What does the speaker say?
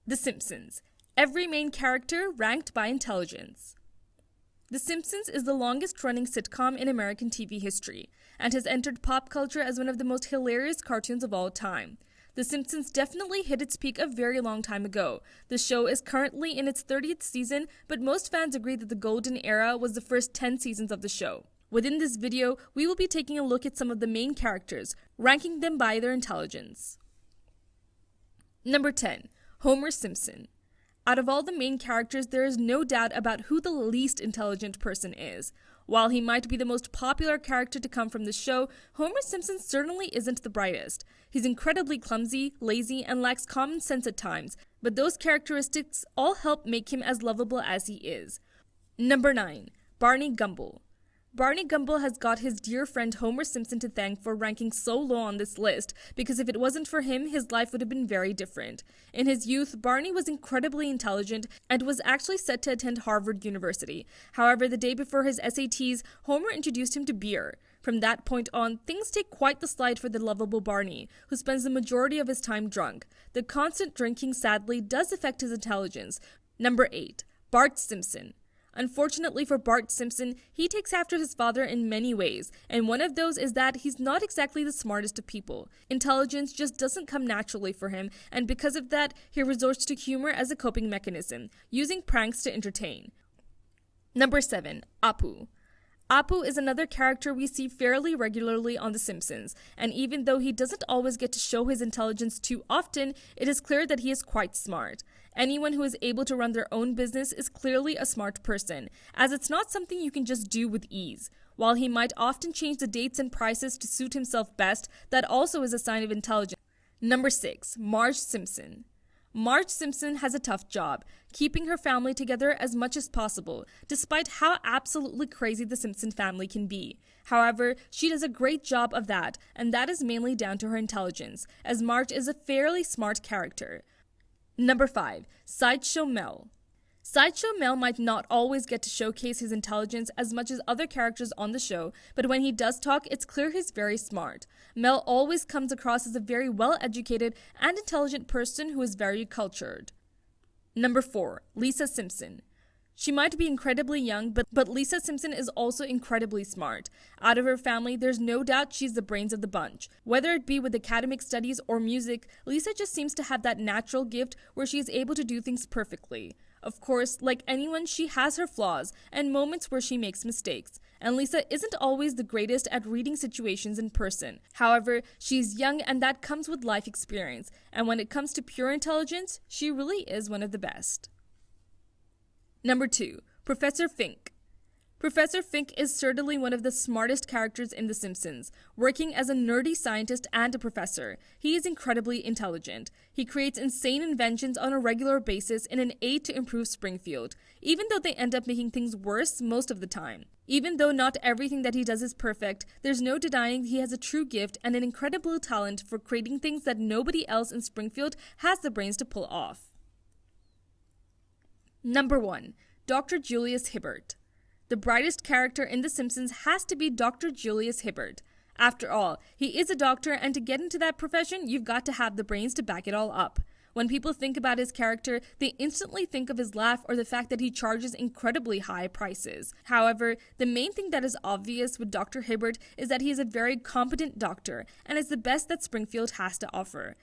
The Simpsons. Every main character ranked by intelligence. The Simpsons is the longest-running sitcom in American TV history and has entered pop culture as one of the most hilarious cartoons of all time. The Simpsons definitely hit its peak a very long time ago. The show is currently in its 30th season, but most fans agree that the golden era was the first 10 seasons of the show. Within this video, we will be taking a look at some of the main characters, ranking them by their intelligence. Number 10. Homer Simpson. Out of all the main characters, there is no doubt about who the least intelligent person is. While he might be the most popular character to come from the show, Homer Simpson certainly isn't the brightest. He's incredibly clumsy, lazy, and lacks common sense at times, but those characteristics all help make him as lovable as he is. Number 9. Barney Gumble. Barney Gumble has got his dear friend Homer Simpson to thank for ranking so low on this list, because if it wasn't for him, his life would have been very different. In his youth, Barney was incredibly intelligent and was actually set to attend Harvard University. However, the day before his SATs, Homer introduced him to beer. From that point on, things take quite the slide for the lovable Barney, who spends the majority of his time drunk. The constant drinking, sadly, does affect his intelligence. Number 8. Bart Simpson. Unfortunately for Bart Simpson, he takes after his father in many ways, and one of those is that he's not exactly the smartest of people. Intelligence just doesn't come naturally for him, and because of that, he resorts to humor as a coping mechanism, using pranks to entertain. Number 7. Apu. Apu is another character we see fairly regularly on The Simpsons, and even though he doesn't always get to show his intelligence too often, it is clear that he is quite smart. Anyone who is able to run their own business is clearly a smart person, as it's not something you can just do with ease. While he might often change the dates and prices to suit himself best, that also is a sign of intelligence. Number 6. Marge Simpson. Marge Simpson has a tough job, keeping her family together as much as possible, despite how absolutely crazy the Simpson family can be. However, she does a great job of that, and that is mainly down to her intelligence, as Marge is a fairly smart character. Number 5. Sideshow Mel. Sideshow Mel might not always get to showcase his intelligence as much as other characters on the show, but when he does talk, it's clear he's very smart. Mel always comes across as a very well-educated and intelligent person who is very cultured. Number 4. Lisa Simpson. She might be incredibly young, but Lisa Simpson is also incredibly smart. Out of her family, there's no doubt she's the brains of the bunch. Whether it be with academic studies or music, Lisa just seems to have that natural gift where she is able to do things perfectly. Of course, like anyone, she has her flaws and moments where she makes mistakes, and Lisa isn't always the greatest at reading situations in person. However, she's young and that comes with life experience, and when it comes to pure intelligence, she really is one of the best. Number 2. Professor Fink. Professor Fink is certainly one of the smartest characters in The Simpsons. Working as a nerdy scientist and a professor, he is incredibly intelligent. He creates insane inventions on a regular basis in an aid to improve Springfield, even though they end up making things worse most of the time. Even though not everything that he does is perfect, there's no denying he has a true gift and an incredible talent for creating things that nobody else in Springfield has the brains to pull off. Number 1. Dr. Julius Hibbert. The brightest character in The Simpsons has to be Dr. Julius Hibbert. After all, he is a doctor, and to get into that profession, you've got to have the brains to back it all up. When people think about his character, they instantly think of his laugh or the fact that he charges incredibly high prices. However, the main thing that is obvious with Dr. Hibbert is that he is a very competent doctor, and is the best that Springfield has to offer.